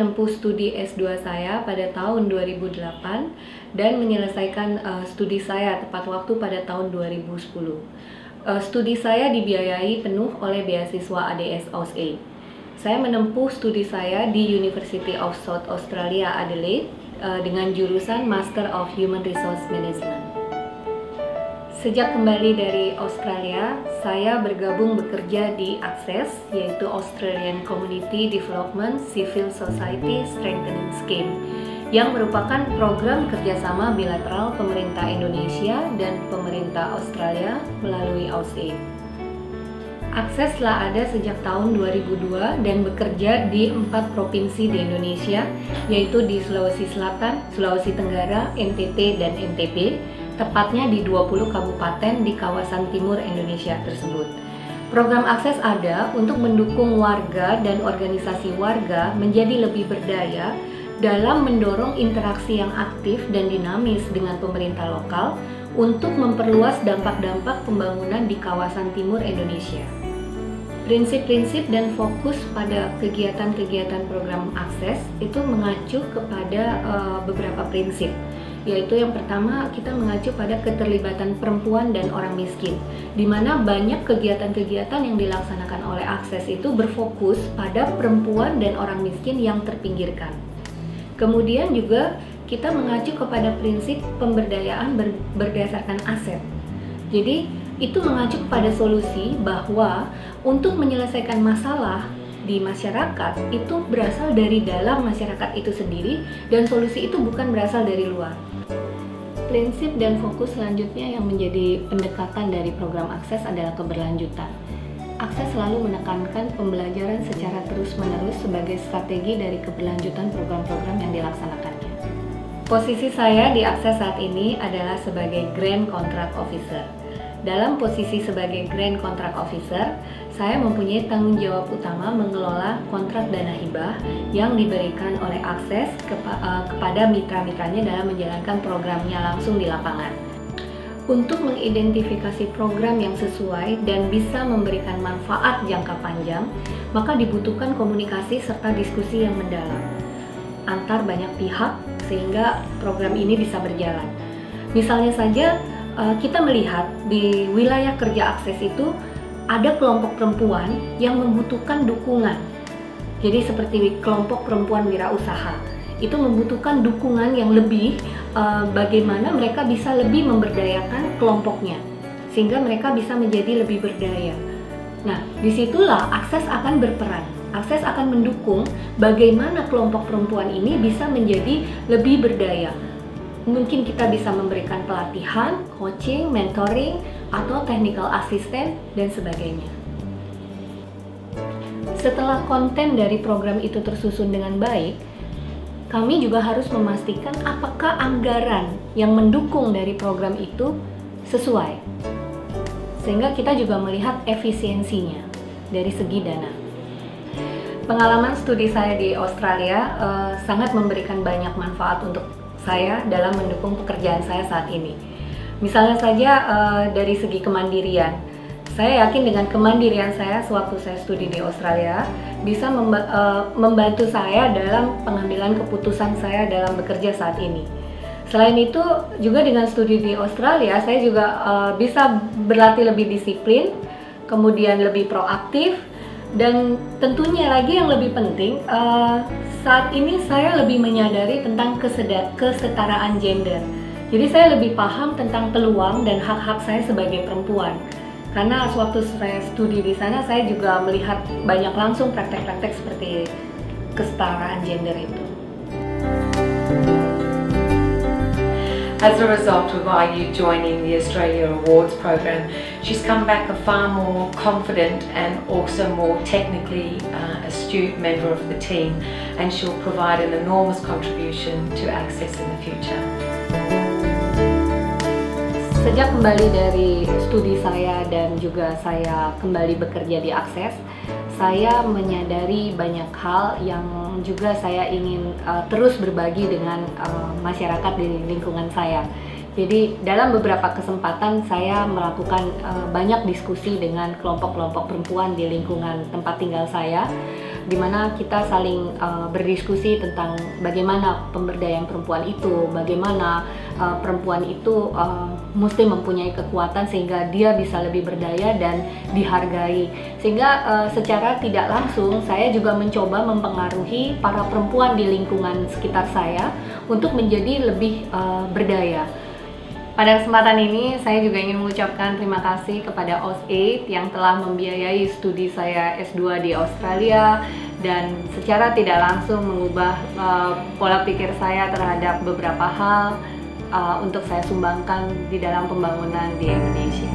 menempuh studi S2 saya pada tahun 2008 dan menyelesaikan studi saya tepat waktu pada tahun 2010. Studi saya dibiayai penuh oleh beasiswa ADS AusAid. Saya menempuh studi saya di University of South Australia Adelaide dengan jurusan Master of Human Resource Management. Sejak kembali dari Australia, saya bergabung bekerja di ACCESS, yaitu Australian Community Development Civil Society Strengthening Scheme, yang merupakan program kerjasama bilateral pemerintah Indonesia dan pemerintah Australia melalui AusAid. ACCESS telah ada sejak tahun 2002 dan bekerja di 4 provinsi di Indonesia, yaitu di Sulawesi Selatan, Sulawesi Tenggara, NTT, dan NTB, tepatnya di 20 kabupaten di kawasan timur Indonesia tersebut. Program ACCESS ada untuk mendukung warga dan organisasi warga menjadi lebih berdaya dalam mendorong interaksi yang aktif dan dinamis dengan pemerintah lokal untuk memperluas dampak-dampak pembangunan di kawasan timur Indonesia. Prinsip-prinsip dan fokus pada kegiatan-kegiatan program ACCESS itu mengacu kepada beberapa prinsip, yaitu yang pertama kita mengacu pada keterlibatan perempuan dan orang miskin, di mana banyak kegiatan-kegiatan yang dilaksanakan oleh ACCESS itu berfokus pada perempuan dan orang miskin yang terpinggirkan. Kemudian juga kita mengacu kepada prinsip pemberdayaan berdasarkan aset. Jadi itu mengacu kepada solusi bahwa untuk menyelesaikan masalah di masyarakat itu berasal dari dalam masyarakat itu sendiri dan solusi itu bukan berasal dari luar. Prinsip dan fokus selanjutnya yang menjadi pendekatan dari program ACCESS adalah keberlanjutan. ACCESS selalu menekankan pembelajaran secara terus-menerus sebagai strategi dari keberlanjutan program-program yang dilaksanakannya. Posisi saya di ACCESS saat ini adalah sebagai Grand Contract Officer. Dalam posisi sebagai Grand Contract Officer, saya mempunyai tanggung jawab utama mengelola kontrak dana hibah yang diberikan oleh ACCESS kepada mitra-mitranya dalam menjalankan programnya langsung di lapangan. Untuk mengidentifikasi program yang sesuai dan bisa memberikan manfaat jangka panjang, maka dibutuhkan komunikasi serta diskusi yang mendalam antar banyak pihak sehingga program ini bisa berjalan. Misalnya saja, kita melihat di wilayah kerja ACCESS itu ada kelompok perempuan yang membutuhkan dukungan. Jadi seperti kelompok perempuan wirausaha, itu membutuhkan dukungan yang lebih, bagaimana mereka bisa lebih memberdayakan kelompoknya, sehingga mereka bisa menjadi lebih berdaya. Nah, disitulah ACCESS akan berperan. ACCESS akan mendukung bagaimana kelompok perempuan ini bisa menjadi lebih berdaya. Mungkin kita bisa memberikan pelatihan, coaching, mentoring, atau technical assistant, dan sebagainya. Setelah konten dari program itu tersusun dengan baik, kami juga harus memastikan apakah anggaran yang mendukung dari program itu sesuai. Sehingga kita juga melihat efisiensinya dari segi dana. Pengalaman studi saya di Australia sangat memberikan banyak manfaat untuk saya dalam mendukung pekerjaan saya saat ini. Misalnya saja dari segi kemandirian, saya yakin dengan kemandirian saya sewaktu saya studi di Australia bisa membantu saya dalam pengambilan keputusan saya dalam bekerja saat ini. Selain itu juga dengan studi di Australia saya juga bisa berlatih lebih disiplin, kemudian lebih proaktif, dan tentunya lagi yang lebih penting, saat ini saya lebih menyadari tentang kesetaraan gender. Jadi saya lebih paham tentang peluang dan hak-hak saya sebagai perempuan. Karena sewaktu saya studi di sana, saya juga melihat banyak langsung praktek-praktek seperti kesetaraan gender itu. As a result of IU joining the Australia Awards program, she's come back a far more confident and also more technically astute member of the team, and she'll provide an enormous contribution to ACCESS in the future. Sejak kembali dari studi saya dan juga saya kembali bekerja di ACCESS, saya menyadari banyak hal yang juga saya ingin terus berbagi dengan masyarakat di lingkungan saya. Jadi dalam beberapa kesempatan saya melakukan banyak diskusi dengan kelompok-kelompok perempuan di lingkungan tempat tinggal saya. di mana kita saling berdiskusi tentang bagaimana pemberdayaan perempuan itu, bagaimana perempuan itu mesti mempunyai kekuatan sehingga dia bisa lebih berdaya dan dihargai. Sehingga secara tidak langsung saya juga mencoba mempengaruhi para perempuan di lingkungan sekitar saya untuk menjadi lebih berdaya. Pada kesempatan ini saya juga ingin mengucapkan terima kasih kepada AusAid yang telah membiayai studi saya S2 di Australia dan secara tidak langsung mengubah pola pikir saya terhadap beberapa hal untuk saya sumbangkan di dalam pembangunan di Indonesia.